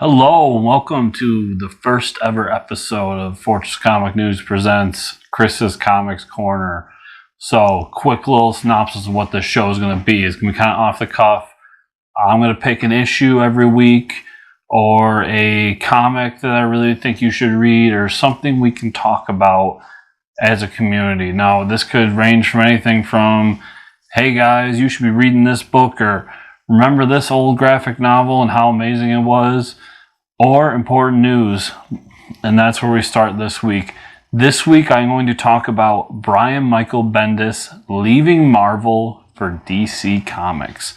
Hello, and welcome to the first ever episode of Fortress Comic News presents Chris's Comics Corner. So, quick little synopsis of what this show is going to be. It's going to be kind of off the cuff. I'm going to pick an issue every week, or a comic that I really think you should read, or something we can talk about as a community. Now, this could range from anything from, hey guys, you should be reading this book, or remember this old graphic novel and how amazing it was, or important news. And that's where we start this week. This week I'm going to talk about Brian Michael Bendis leaving Marvel for DC Comics.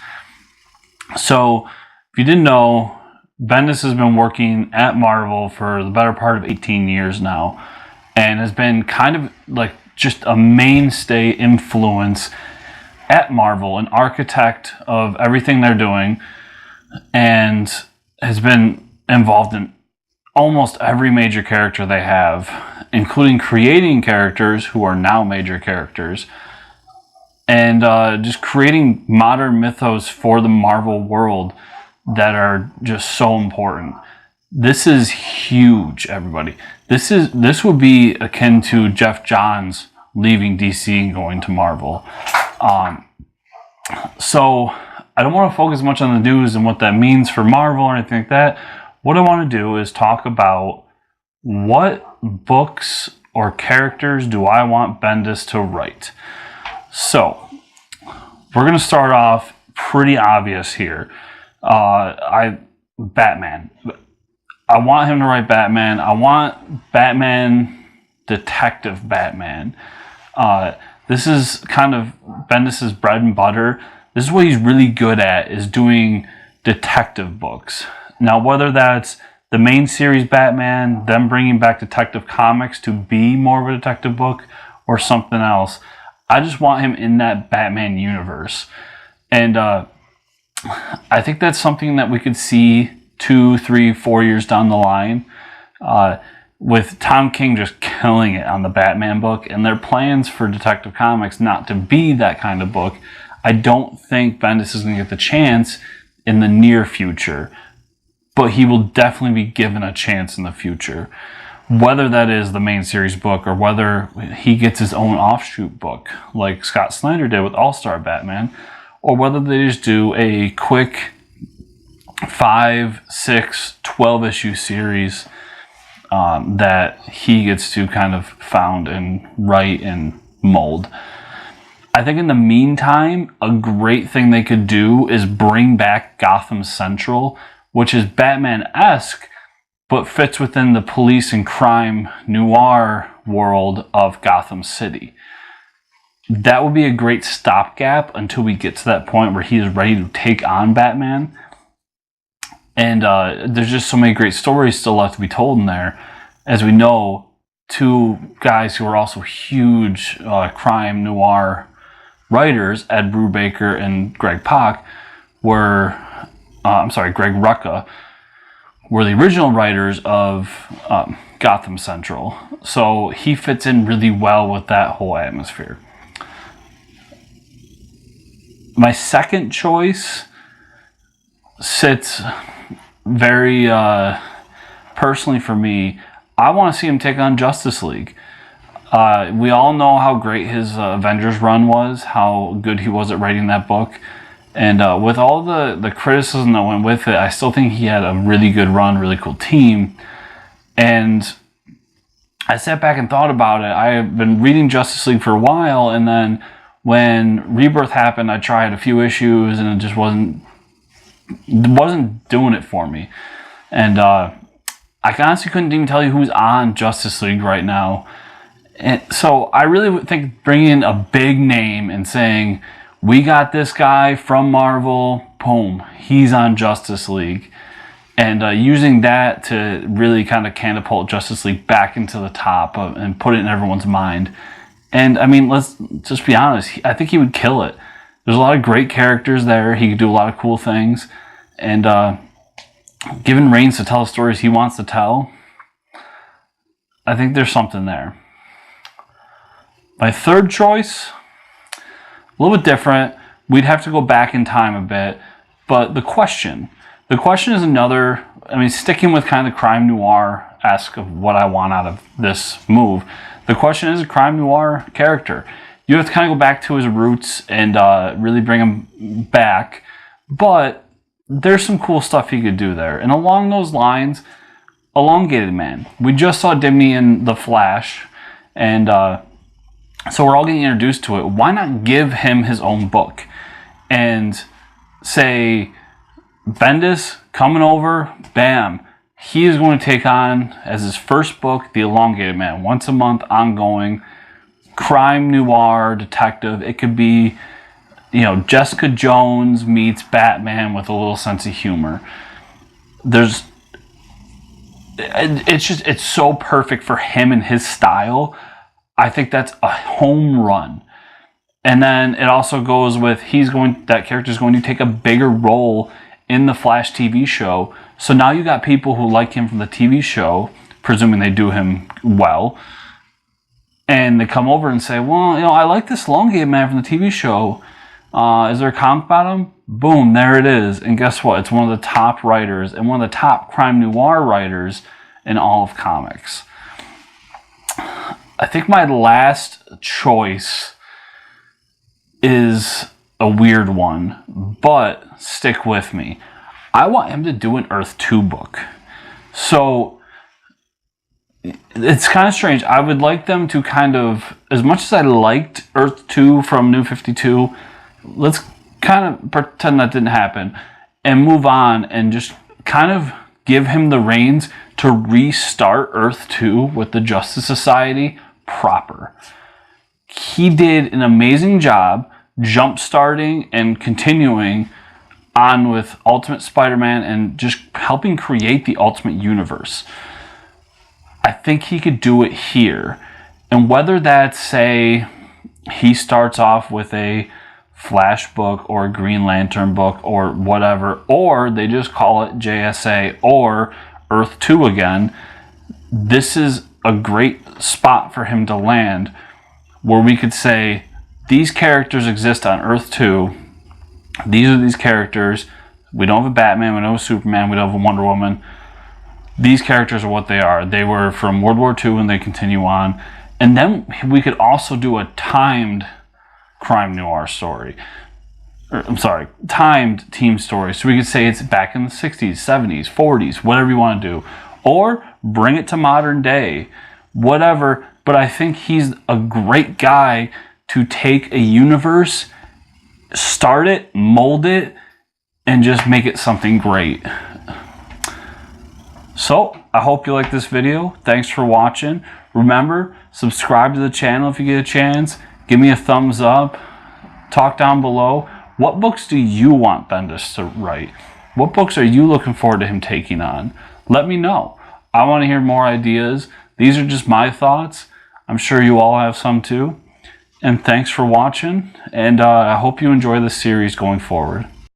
So, if you didn't know, Bendis has been working at Marvel for the better part of 18 years now, and has been kind of like just a mainstay influence at Marvel, an architect of everything they're doing, and has been involved in almost every major character they have, including creating characters who are now major characters, and just creating modern mythos for the Marvel world that are just so important. This is huge, everybody. This would be akin to Jeff Johns leaving DC and going to Marvel. So I don't want to focus much on the news and what that means for Marvel or anything like that. What I want to do is talk about what books or characters do I want Bendis to write. So we're going to start off pretty obvious here. Batman. I want him to write Batman. I want Batman, Detective Batman. This is kind of Bendis' bread and butter. This is what he's really good at, is doing detective books. Now, whether that's the main series Batman, them bringing back Detective Comics to be more of a detective book, or something else, I just want him in that Batman universe. And I think that's something that we could see 2, 3, 4 years down the line, with Tom King just killing it on the Batman book, and their plans for Detective Comics not to be that kind of book. I don't think Bendis is going to get the chance in the near future, but he will definitely be given a chance in the future. Whether that is the main series book, or whether he gets his own offshoot book, like Scott Snyder did with All-Star Batman, or whether they just do a quick 5, 6, 12-issue series that he gets to kind of found and write and mold. I think in the meantime, a great thing they could do is bring back Gotham Central, which is Batman-esque, but fits within the police and crime noir world of Gotham City. That would be a great stopgap until we get to that point where he is ready to take on Batman. And there's just so many great stories still left to be told in there. As we know, two guys who are also huge crime noir writers, Ed Brubaker and Greg Pak, Greg Rucka, were the original writers of Gotham Central. So he fits in really well with that whole atmosphere. My second choice sits very personally for me. I want to see him take on Justice League. We all know how great his Avengers run was, how good he was at writing that book. And with all the criticism that went with it, I still think he had a really good run, really cool team. And I sat back and thought about it. I have been reading Justice League for a while, and then when Rebirth happened, I tried a few issues, and it just wasn't doing it for me. And I honestly couldn't even tell you who's on Justice League right now. And so I really would think bringing in a big name and saying, we got this guy from Marvel, boom, he's on Justice League. And using that to really kind of catapult Justice League back into the top and put it in everyone's mind. And I mean, let's just be honest, I think he would kill it. There's a lot of great characters there. He could do a lot of cool things. And given reins to tell the stories he wants to tell, I think there's something there. My third choice, a little bit different. We'd have to go back in time a bit. But The Question is another I mean, sticking with kind of the crime noir-esque of what I want out of this move, the question is a crime noir character. You have to kind of go back to his roots and really bring him back, but there's some cool stuff he could do there. And along those lines, Elongated Man. We just saw Dimney in The Flash, and so we're all getting introduced to it. Why not give him his own book and say, Bendis coming over, bam, he is going to take on, as his first book, The Elongated Man. Once a month, ongoing, crime noir detective. It could be, you know, Jessica Jones meets Batman with a little sense of humor. It's so perfect for him and his style. I think that's a home run. And then it also goes with that character's going to take a bigger role in the Flash TV show. So now you got people who like him from the TV show, presuming they do him well, and they come over and say, well, you know, I like this Elongated Man from the TV show. Is there a comic about him? Boom, there it is. And guess what? It's one of the top writers and one of the top crime noir writers in all of comics. I think my last choice is a weird one, but stick with me. I want him to do an Earth 2 book. So it's kind of strange. I would like them to kind of, as much as I liked Earth 2 from New 52, let's kind of pretend that didn't happen and move on and just kind of give him the reins to restart Earth 2 with the Justice Society proper. He did an amazing job jump-starting and continuing on with Ultimate Spider-Man and just helping create the Ultimate Universe. I think he could do it here. And whether that's, say, he starts off with a Flash book or a Green Lantern book or whatever, or they just call it JSA or Earth 2 again, this is a great spot for him to land where we could say, these characters exist on Earth 2. These are these characters. We don't have a Batman, we don't have a Superman, we don't have a Wonder Woman. These characters are what they are. They were from World War II and they continue on. And then we could also do a timed crime noir story. Timed team story. So we could say it's back in the 60s, 70s, 40s, whatever you want to do. Or bring it to modern day. Whatever. But I think he's a great guy to take a universe, start it, mold it, and just make it something great. So, I hope you like this video. Thanks for watching. Remember, subscribe to the channel if you get a chance. Give me a thumbs up. Talk down below. What books do you want Bendis to write? What books are you looking forward to him taking on? Let me know. I want to hear more ideas. These are just my thoughts. I'm sure you all have some too. And thanks for watching. And I hope you enjoy this series going forward.